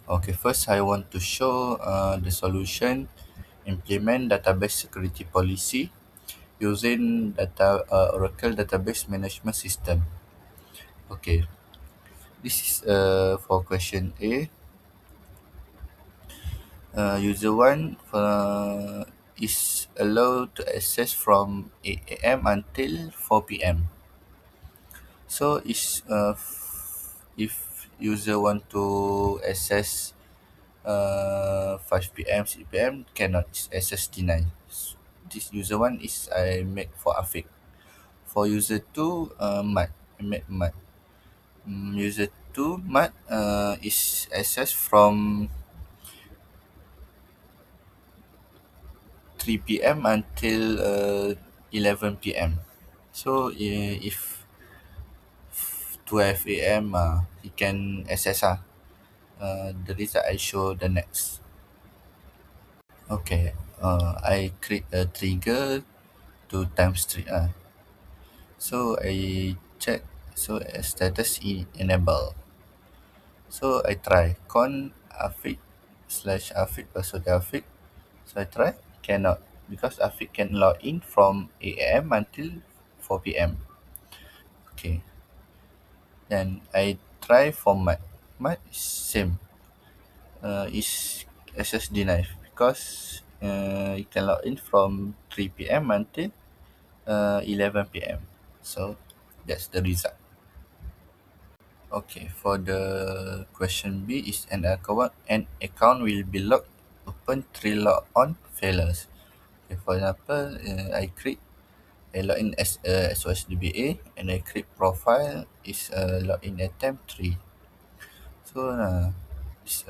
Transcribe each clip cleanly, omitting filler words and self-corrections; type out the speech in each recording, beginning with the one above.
Okay, first I want to show the solution implement database security policy using Oracle Database Management System. Okay, this is for question A. User 1 is allowed to access from 8 a.m. until 4 p.m. So if user want to access 5 p.m. 6 p.m. cannot, access denied. This user 1 is I make for Afiq. For user 2, Mat. I make Mat. User 2 Mat is access from 3 p.m. until 11 p.m. So if 12 a.m. He can access the result I show the next. Okay, I create a trigger to time street. So I check, so status enable. So I try con Afiq slash Afiq password Afiq. So I try, cannot, because Afiq can log in from 8 a.m. until 4 p.m. Okay, then I try for Mat. Mat is same, is access denied because you can log in from 3 p.m. until 11 p.m. So that's the result. Okay, for the question B is an account will be locked open 3 log on failures. Okay, for example, I log in as SOSDBA and I create profile is login attempt 3. So it's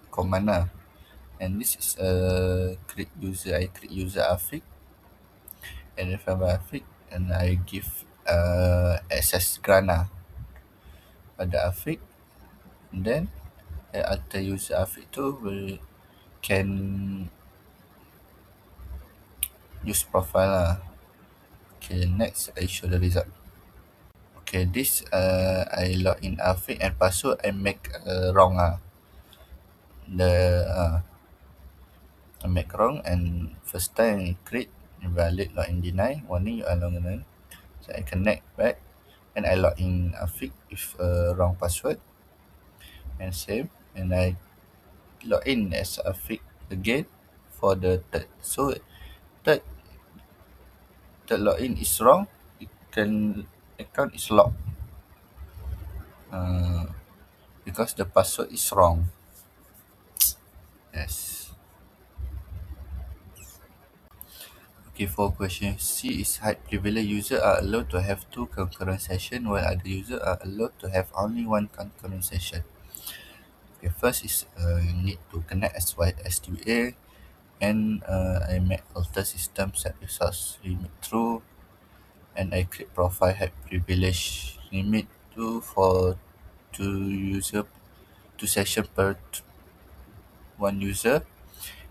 command and this is create user. I create user Afiq and if I'm Afiq and I give access grant pada Afiq, and then after user Afiq tu can use profile Okay, next I show the result. Okay, this I log in Afiq and password I make wrong the I make wrong and first time I create invalid login deny warning you are logged in. So I connect back and I log in Afiq with wrong password and save, and I log in as Afiq again for the third. So third third login is wrong. It can account is locked because the password is wrong. Yes. Okay, for question C is high privilege user are allowed to have 2 concurrent sessions while other users are allowed to have only 1 concurrent session. Okay, first is you need to connect as wide as SDA and I make alter system set resource limit true and I create profile high privilege limit to for 2 session per 1 user,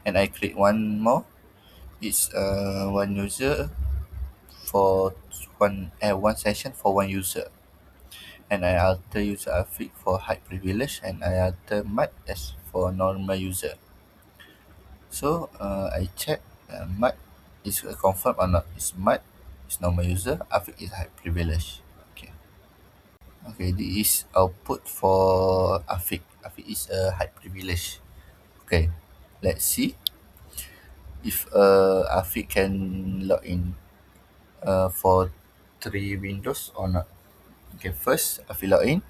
and I create one more. It's 1 user for one session for 1 user, and I alter user Afiq for high privilege and I alter Mat as for normal user. So I check Mat is confirmed or not. Is Mat is normal user, Afiq is high privilege. Okay. Okay, this is output for Afiq. Afiq is a high privilege. Okay, let's see if Afiq can log in for 3 windows or not. Okay, first Afiq log in.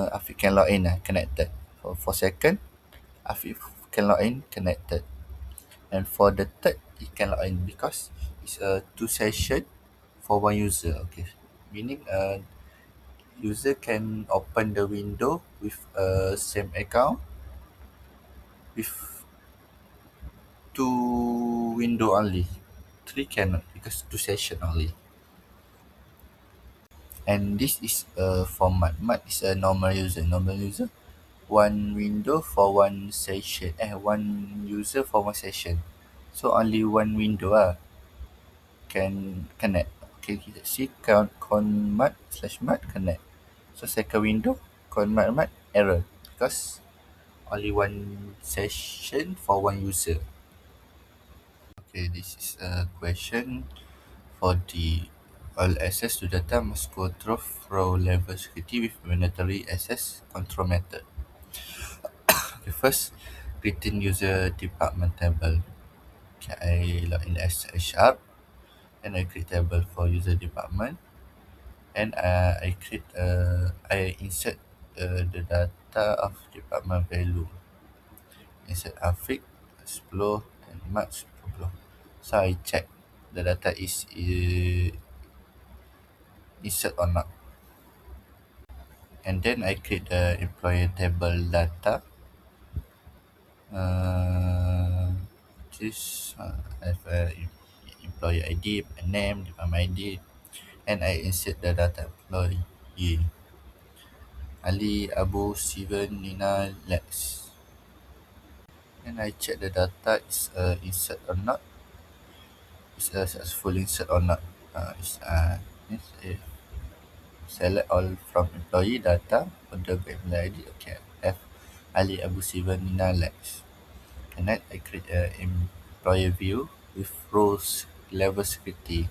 Afiq can log in connected. For second, Afiq can log in connected. And for the third, it can log in because it's a 2 session for 1 user. Okay, meaning user can open the window with same account with 2 window only. 3 cannot because 2 session only. And this is for Mat. Mat is a normal user. Normal user, 1 window for 1 session. 1 user for 1 session. So only 1 window can connect. Okay, let's see con mat slash mat connect. So second window con mat error because only one session for one user. Okay, this is a question for the all access to data must go through row level security with mandatory access control method. Okay, first, creating user department table. Okay, I log in as a sharp and I create table for user department, and I insert the data of department value. Insert Afiq, explore, and March explore. So I check the data is insert or not, and then I create the employer table data. Uh, I have a employee ID, a name, department ID, and I insert the data employee. Ali, Abu, Steven, Nina, Lex. And I check the data is insert or not. Is a successful insert or not. Means if select all from employee data, order by employee ID. Okay, F, Ali, Abu, Steven, Nina, Lex. And then I create a employer view with roles level security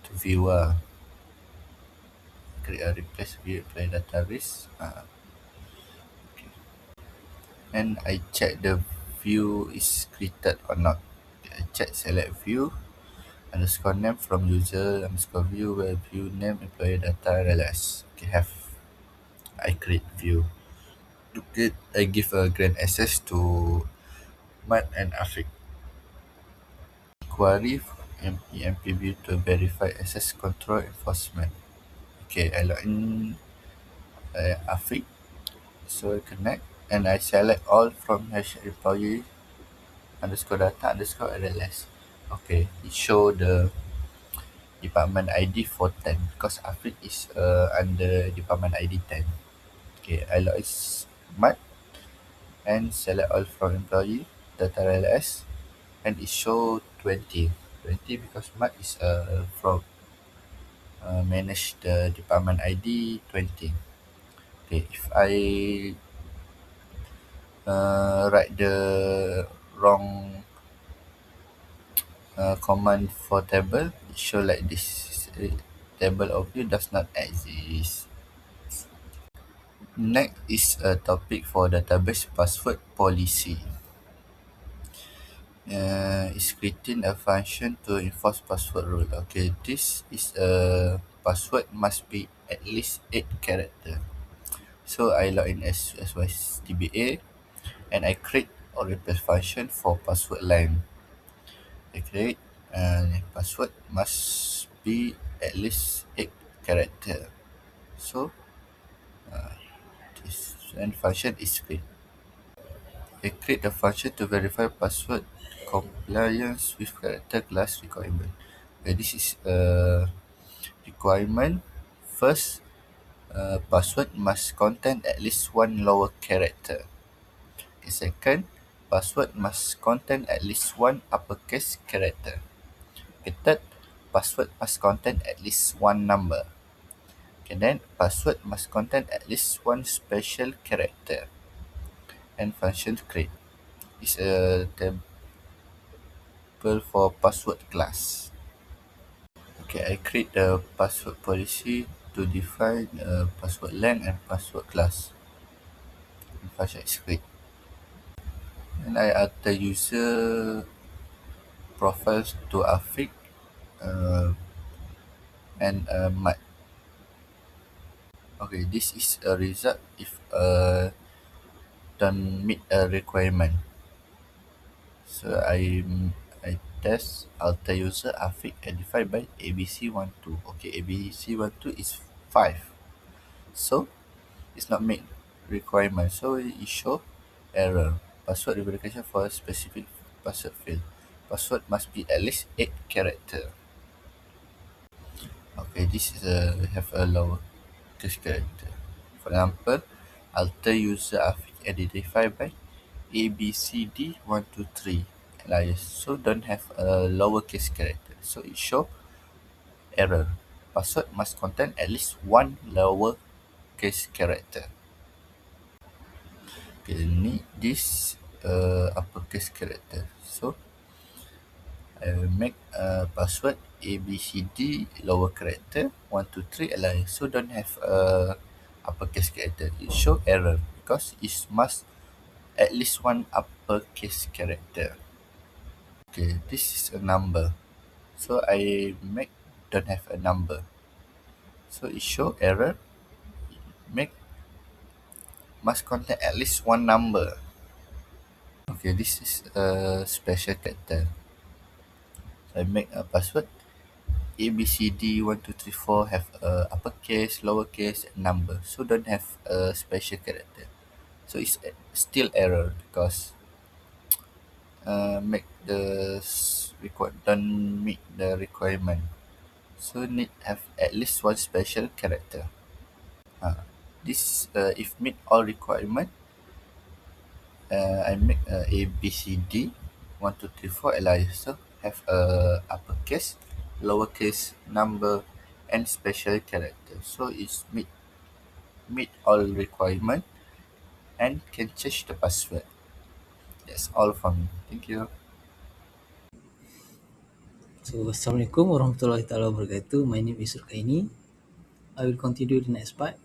to viewer. Create a replace view employee data risk. Okay. And I check the view is created or not. Okay, I check select view underscore name from user underscore view where view name employee data realize. Okay, have I create view. Okay, I give a grant access to Mat and Afiq. Query EMP view to verify access control enforcement. Okay, I log in Afiq, so I connect and I select all from hash employee underscore data underscore RLS. Okay, it show the department ID for 10 because Afiq is under department ID 10. Okay, I log is Mat and select all from employee data RLS, and it show 20. 20 because Mat is from manage the department ID 20. Okay, if I write the wrong command for table, it show like this. Table of view does not exist. Next is a topic for database password policy. Is creating a function to enforce password rule. Okay, this is a password must be at least 8 character. So I log in as SYSDBA and I create or replace function for password line. I create password must be at least 8 character. So this and function is create. I create a function to verify password compliance with character class requirement. Okay, this is a requirement. First, password must contain at least one lower character. Okay, second, password must contain at least one uppercase character. Okay, third, password must contain at least one number. Okay, then password must contain at least one special character. And function create is a table for password class. Okay, I create the password policy to define password length and password class. And function is create. And I add the user profiles to Afiq uh, and Mat. Okay, this is a result if don't meet a requirement. So I test alter user Afiq identified by ABC12. Okay, ABC12 is 5. So it's not meet requirement. So it show error. Password verification for a specific password field. Password must be at least 8 character. Okay, this is have a lower case character. For example, alter user Afiq identified by ABCD123 alias, so don't have a lowercase character, so it show error. Password must contain at least one lowercase character. Okay, need this uppercase character. So I will make a password ABCD lower character 123 alliance. So don't have uppercase character. It show error because it must at least one uppercase character. Okay, this is a number. So I make don't have a number. So it show error. Make must contain at least one number. Okay, this is a special character. So I make a password A B C D 1 2 3 4 have a uppercase, lowercase, and number. So don't have a special character. So it's still error because make the don't meet the requirement. So need have at least one special character. This if meet all requirement, I make A B C D 1 2 3 4 alias. So have a uppercase, lowercase, number, and special character. So it's meet all requirement and can change the password. That's all from me. Thank you. So, Assalamualaikum warahmatullahi taala wabarakatuh. My name is Rukaini. I will continue the next part,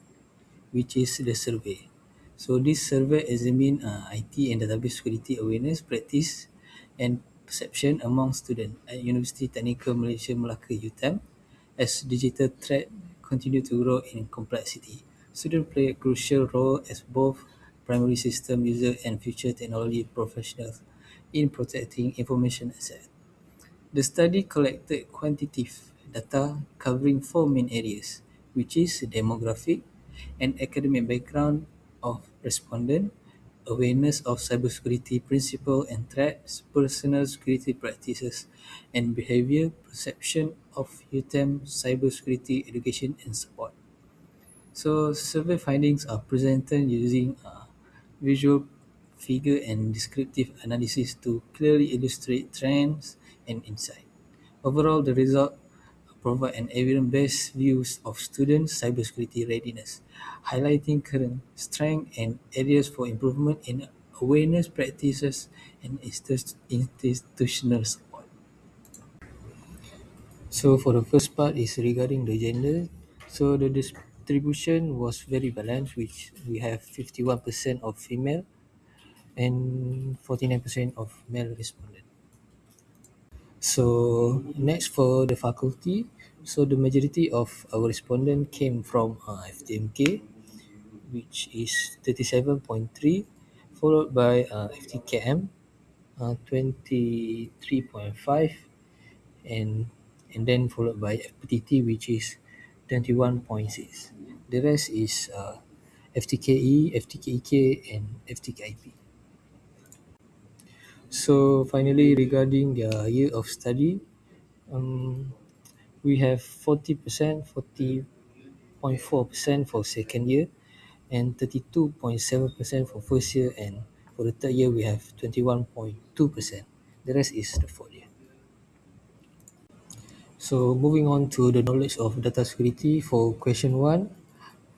which is the survey. So, this survey examine IT and database security awareness, practice, and perception among students at University Technical Malaysia Melaka UTM as digital threat continue to grow in complexity. Students play a crucial role as both primary system user and future technology professionals in protecting information assets. The study collected quantitative data covering four main areas, which is demographic and academic background of respondent, awareness of cybersecurity principles and threats, personal security practices, and behavior perception of UTM cybersecurity education and support. So survey findings are presented using visual figure and descriptive analysis to clearly illustrate trends and insight. Overall, the result provide an evidence-based view of students' cybersecurity readiness, highlighting current strengths and areas for improvement in awareness practices and institutional support. So for the first part is regarding the gender. So the distribution was very balanced, which we have 51% of female and 49% of male respondent. So next for the faculty, so the majority of our respondent came from FTMK, which is 37.3, followed by FTKM, 23.5, and then followed by FPTT, which is 21.6. The rest is FTKE, FTKEK, and FTKIP. So finally, regarding the year of study, um, we have 40%, 40.4% for second year, and 32.7% for first year, and for the third year we have 21.2%. The rest is the fourth year. So moving on to the knowledge of data security for question 1,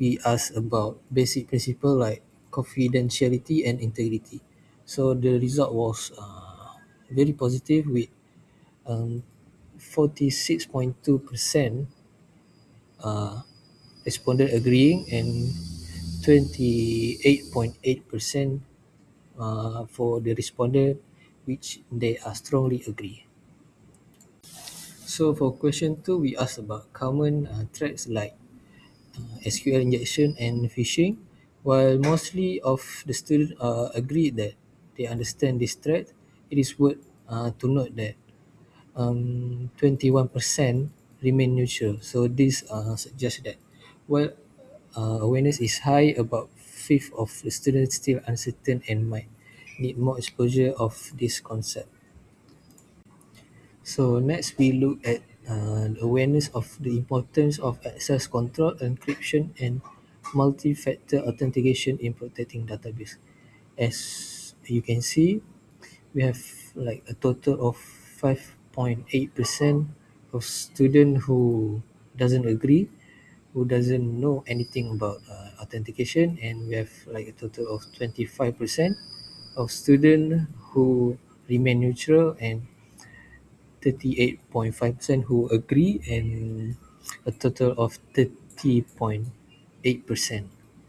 we ask about basic principle like confidentiality and integrity. So the result was very positive with um, 46.2% responded agreeing and 28.8% for the respondent which they are strongly agree. So for question 2, we ask about common threats like SQL injection and phishing. While mostly of the students agree that they understand this threat, it is worth to note that 21% remain neutral. So this suggests that while awareness is high, about fifth of the students still uncertain and might need more exposure of this concept. So next we look at awareness of the importance of access control, encryption, and multi-factor authentication in protecting database. As you can see, we have like a total of 5.8% of student who doesn't agree, who doesn't know anything about authentication, and we have like a total of 25% of students who remain neutral, and 38.5% who agree, and a total of 30.8%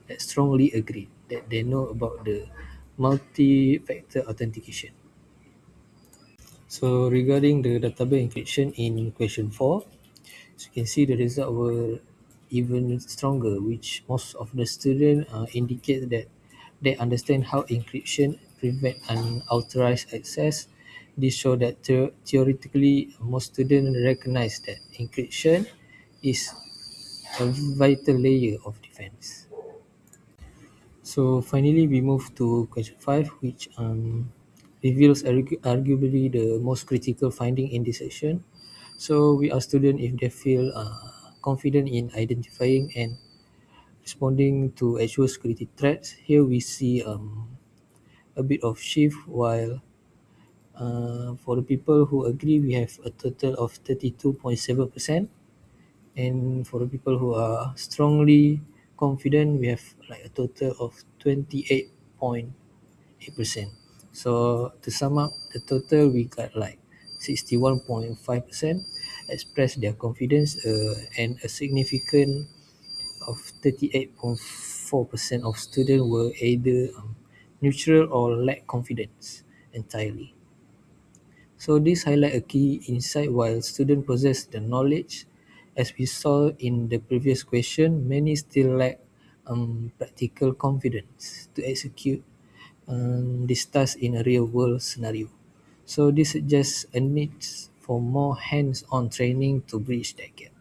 that strongly agree that they know about the multi-factor authentication. So regarding the database encryption in question 4, so you can see the result were even stronger, which most of the students indicate that they understand how encryption prevent unauthorized access. This show that theoretically most students recognize that encryption is a vital layer of defense. So finally, we move to question 5, which reveals arguably the most critical finding in this section. So we ask students if they feel confident in identifying and responding to actual security threats. Here we see a bit of shift, while for the people who agree, we have a total of 32.7%, and for the people who are strongly confident, we have like a total of 28.8%. So to sum up the total, we got like 61.5% express their confidence, and a significant of 38.4% of students were either neutral or lack confidence entirely. So this highlight a key insight. While students possess the knowledge, as we saw in the previous question, many still lack practical confidence to execute this task in a real world scenario. So this suggests a need for more hands-on training to bridge that gap.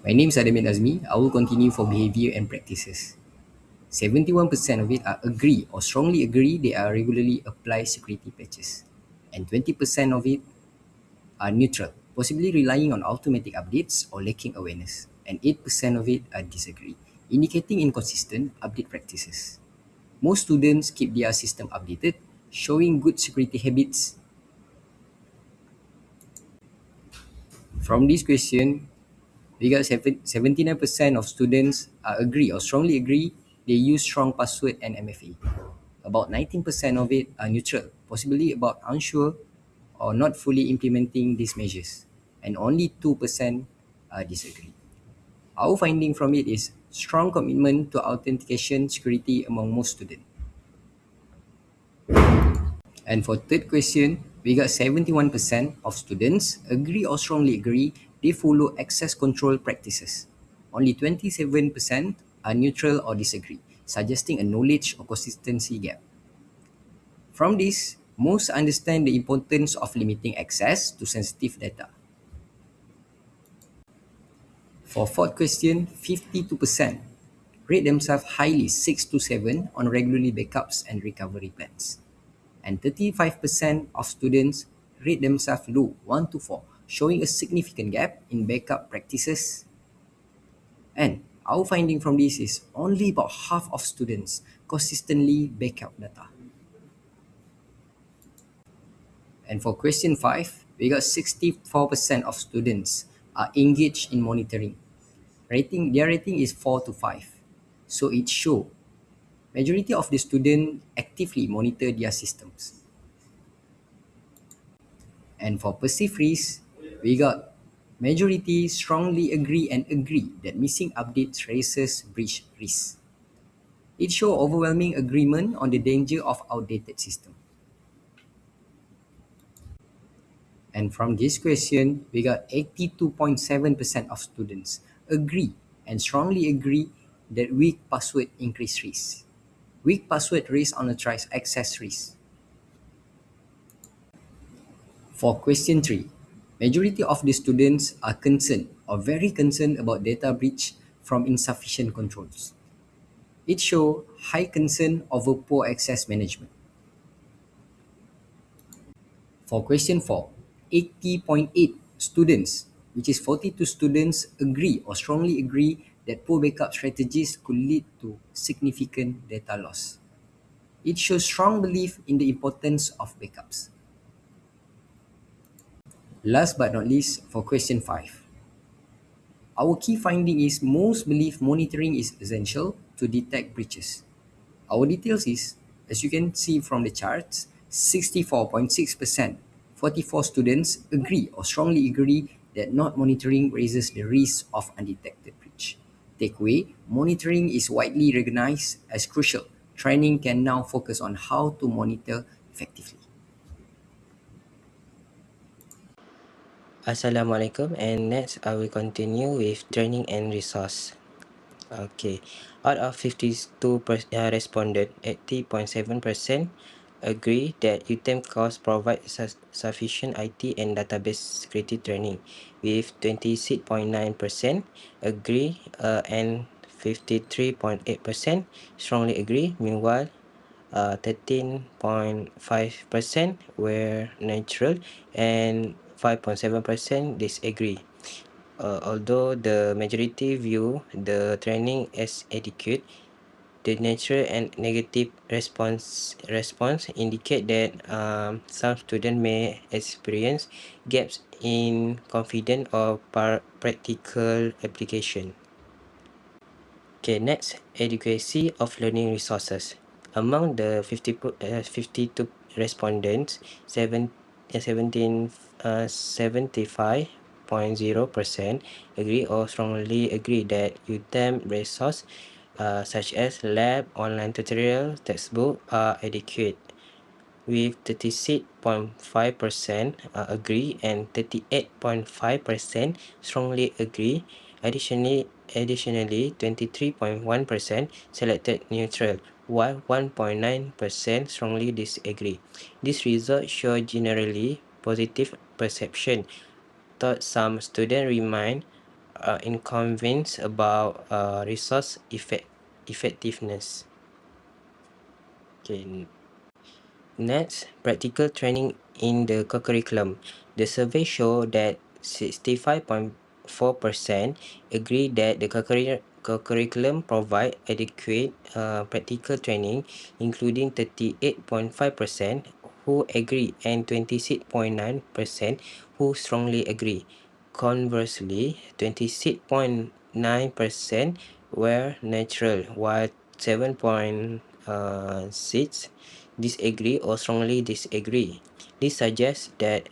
My name is Adamin Azmi. I will continue for behavior and practices. 71% of it are agree or strongly agree they are regularly apply security patches. And 20% of it are neutral, possibly relying on automatic updates or lacking awareness. And 8% of it are disagree, indicating inconsistent update practices. Most students keep their system updated, showing good security habits. From this question, we got 79% of students agree or strongly agree they use strong password and MFA. About 19% of it are neutral, possibly about unsure or not fully implementing these measures. And only 2% disagree. Our finding from it is strong commitment to authentication security among most students. And for third question, we got 71% of students agree or strongly agree they follow access control practices. Only 27% are neutral or disagree, suggesting a knowledge or consistency gap. From this, most understand the importance of limiting access to sensitive data. For fourth question, 52% rate themselves highly 6 to 7 on regularly backups and recovery plans. And 35% of students rate themselves low 1 to 4, showing a significant gap in backup practices. And our finding from this is only about half of students consistently backup data. And for question 5, we got 64% of students are engaged in monitoring. Their rating is 4 to 5. So it show majority of the students actively monitor their systems. And for perceived risk, we got majority strongly agree and agree that missing updates raises breach risk. It show overwhelming agreement on the danger of outdated system. And from this question, we got 82.7% of students agree and strongly agree that weak password increase risk. Weak password raise unauthorized access risk. For question 3, majority of the students are concerned or very concerned about data breach from insufficient controls. It shows high concern over poor access management. For question 4, 80.8 students, which is 42 students, agree or strongly agree that poor backup strategies could lead to significant data loss. It shows strong belief in the importance of backups. Last but not least, for question 5, Our key finding is most believe monitoring is essential to detect breaches. Our details is, as you can see from the charts, 64.6%, 44 students agree or strongly agree that not monitoring raises the risk of undetected breach. Takeaway, monitoring is widely recognized as crucial. Training can now focus on how to monitor effectively. Assalamualaikum, and next I will continue with training and resource. Okay, out of 52 responded, 80.7% agree that UTEM course provides sufficient IT and database security training, with 26.9% agree and 53.8% strongly agree. Meanwhile, 13.5% were neutral and 5.7% disagree. Although the majority view the training as adequate, the natural and negative response indicate that some students may experience gaps in confidence or practical application. Okay, next, adequacy of learning resources. Among the 52 respondents, 75.0% agree or strongly agree that UTEM resource such as lab, online tutorial, textbook are adequate, with 36.5% agree and 38.5% strongly agree. Additionally, 23.1% selected neutral, while 1.9% strongly disagree. This result show generally positive perception, though some students remain inconvinced about resource effectiveness. Okay. Next, practical training in the curriculum. The survey showed that 65.4% agree that the curriculum provide adequate practical training, including 38.5% who agree and 26.9% who strongly agree. Conversely, 26.9% were neutral, while 7.6 disagree or strongly disagree. This suggests that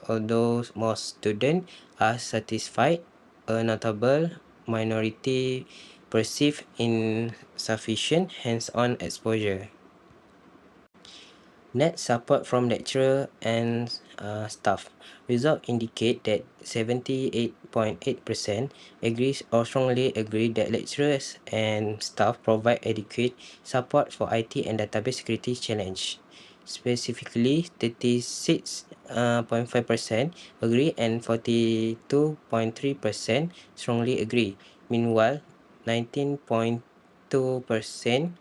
although most students are satisfied, a notable minority perceive insufficient hands-on exposure. Net support from lecturer and staff. Results indicate that 78.8% agrees or strongly agree that lecturers and staff provide adequate support for IT and database security challenge. Specifically, 36.5% agree and 42.3% strongly agree. Meanwhile, 19.2%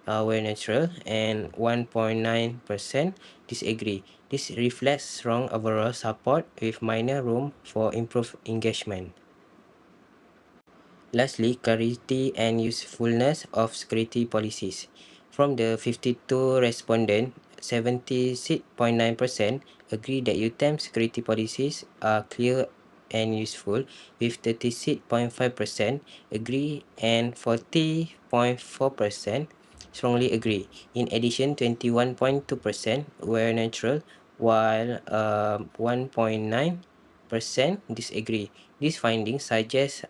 were natural and 1.9% disagree. This reflects strong overall support with minor room for improved engagement. Lastly, clarity and usefulness of security policies. From the 52 respondents, 76.9% agree that UTEM security policies are clear and useful, with 36.5% agree and 40.4% strongly agree. In addition, 21.2% were neutral, while 1.9% disagree. These findings suggest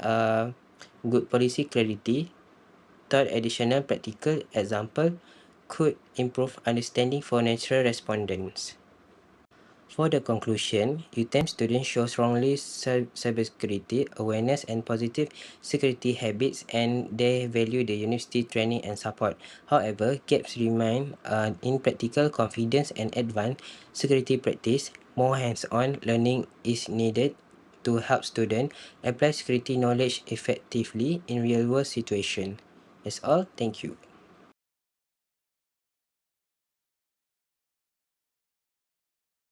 good policy clarity. Third, additional practical example could improve understanding for natural respondents. For the conclusion, UTEM students show strongly cybersecurity awareness and positive security habits, and they value the university training and support. However, gaps remain in practical confidence and advanced security practice. More hands-on learning is needed to help students apply security knowledge effectively in real-world situations. That's all. Thank you.